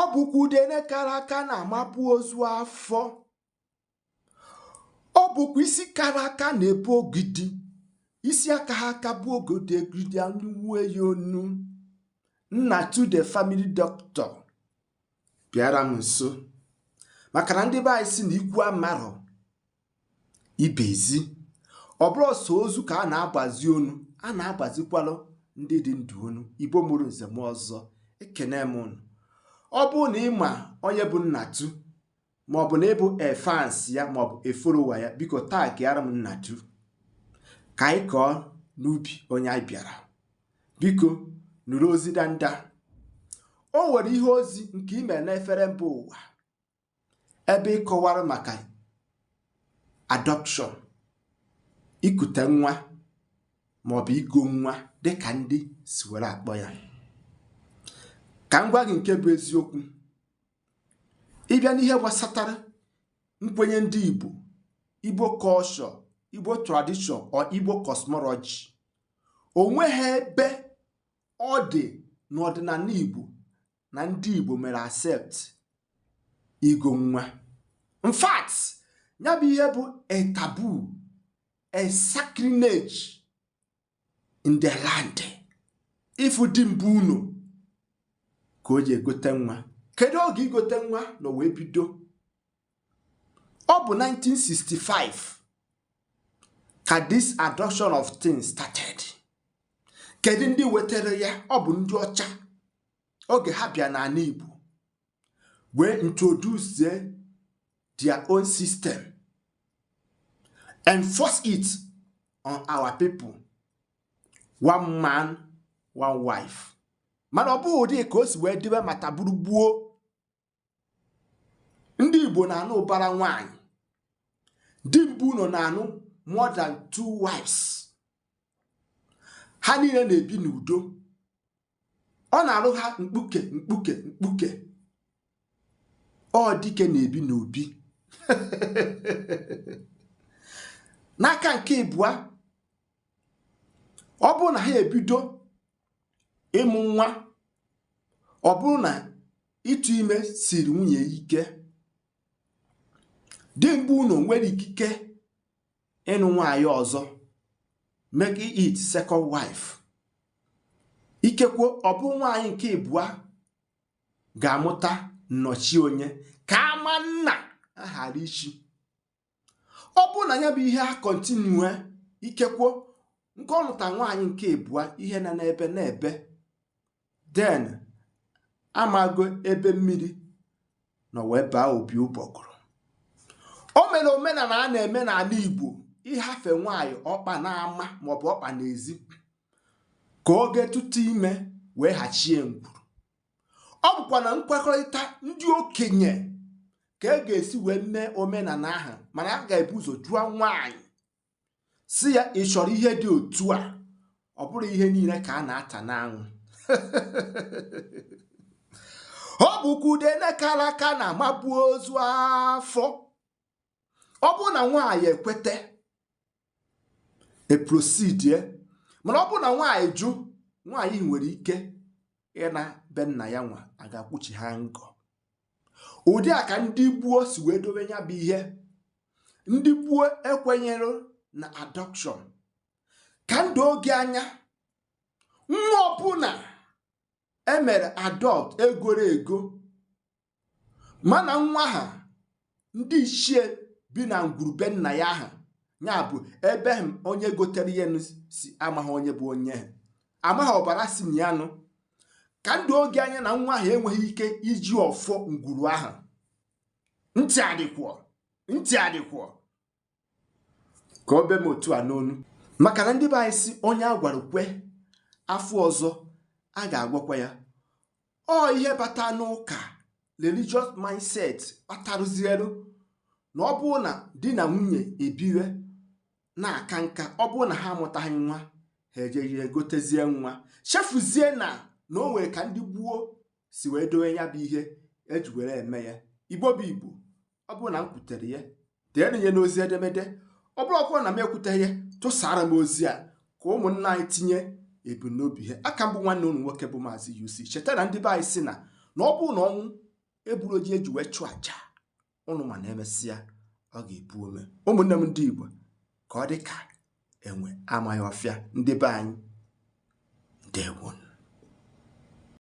Ọ bụkwa udene kara aka na-amapụ ozu afọ. Ọ bụkwa isi kara aka na-ebu ogidi. Isi aka ha aka bụ ogidi anụwue ya onu. Nnatu the family doctor bịara m nso. Maka na ndị be anyị si na ikwu amarọ ibezi. Ọ bụrụ ọsọ ozu ka a na-agbazi onu, a na-agbazikwalụ ndị dị ndụ onu. Igbo mụrụ nze m ọzọ, ekene m unu. Ọ bụ na ịma onye bụ Nnatu maọbụ na ịbụ fans ya maọbụ efolowa ya, biko taa gịara m Nnatu ka anyị kọọ n'ubi onye anyị bịara. Biko nụrụ ozi danda. O nwere ihe ozi nke ime n'efere mba ụwa ebe ịkọwara maka adoption, ikute nwa maọbụ igo nwa dịka ndị si were akpọ ya. Ka m gwa gị nke bụ eziokwu. Ịbịa n'ihe gbasatara nkwenye ndị Igbo, Igbo culture, Igbo tradition or Igbo cosmology, o nweghị ebe ọ dị n'ọdịnala Igbo na ndị Igbo mere accept igo nwa. In fact, ya bụ ihe bụ a taboo, a sacrilege in the land. Ifu dị mbụ unu ka o ji egote nwa. Kedu oge igote nwa na wee bido? Ọ bụ 1965 ka this adoption of things started. Kedu ndị wetara ya? Ọ bụ ndị ọcha. Oge ha bịa n'ala Igbo wee introduce their own system, enforce it on our people. One man, one wife. Mana ọ bụ ụdị ka o si wee dịbe mata buru gbuo. Ndị Igbo na-anụ ụbara nwaanyị. Di mbụ nọ na-anụ more than 2 wives. Ha niile na-ebi n'udo. Ọ na-alụ ha mkpuke. Ọ dike na-ebi n'obi. N'aka nke ịbụa, ọ bụrụ na ha ebido ịmụ nwa, ọ bụrụ na ịtụ ime siri nwunye ike, di mbụ unu nwere ikike ịnụ nwaanyị ọzọ, make it second wife. Ikekwe ọ bụ nwaanyị nke ịbụa ga-amụta nnọchi onye ka ama nna aghara ichi. Ọ bụ na ya bụ ihe a continue, ikekwe nke ọ mụta nwaanyị nke ịbụa ihe na n'ebe then amago ebe mmiri na wee baa obi ụbọgụrụ. O mere omenala a na-eme n'ala Igbo ịhafe nwaanyị ọkpa n'ama maọbụ ọkpa n'ezi ka oge tutu ime wee hachie ngwuru. Ọ bụkwa na nkwekọrịta ndị okenye ka e ga-esi wee mee omenala ahụ, mana a ga-ebu ụzọ jụọ nwaanyị si ya ị chọrọ ihe dị otu a. Ọ bụrụ ihe niile ka a na-ata n'anwụ. Ọ bụkwa udene kara aka na-amapụ ozu afọ. Ọ bụrụ na nwaanyị ekwete proceed, mana ọ bụrụ na nwaanyị jụ, nwaanyị nwere ike ịna be nna ya nwa a ga-akwụchi ha ngọ. Ụdị a ka ndị gboo si wee dobe ya bụ ihe. Ndị gboo ekwenyere na adoption. Ka ndụ oge anya, nwa ọbụla emere adopt egoro ego, mana nwa ha ndị ichie bi na ngwurube nna ya ha, ya bụ ebe onye gotere ihe si amaghị onye bụ onye, amaghị ọbara si na ya nụ. Ka ndụ oge anya na nwa ahụ enweghị ike iji ọfọ ngwuru ahụ. Ntị adịkwọ ka o be m otu a n'onu. Maka na ndị be anyị si onye a gwara kwe, afọ ọzọ a ga-agwakwa ya. Ọ ihe bata n'ụka religious mindset kpatarụzielu na ọ bụrụ na di na nwunye ebiwe na-aka nka, ọ bụrụ na ha amụtaghị nwa, ha ejeghị egotezie nwa, chefuzie na o nwere ka ndị gboo si wee dowe ya bụ ihe eji were eme ya. Igbo bụ Igbo. Ọ bụrụ na m kwutere ya, deere ya n'ozi edemede. Ọ bụrụ ọkwụrụ na m ekwuteghị ya, tụsara m ozi a ka ụmụnna anyị tinye ebumnobi ha. Aka mbụ nwanne unu nwoke bụ Maazị UC. Cheta na ndị be anyị si na ọ bụrụ na ọnwụ eburu oji eji wee chụọ aja ụnụ ma na-emesịa ọ ga-epu ome. Ụmụnne m ndị Igbo, ka ọ dị ka enwe amaghị ọfịa ndị be anyị, ndewonu.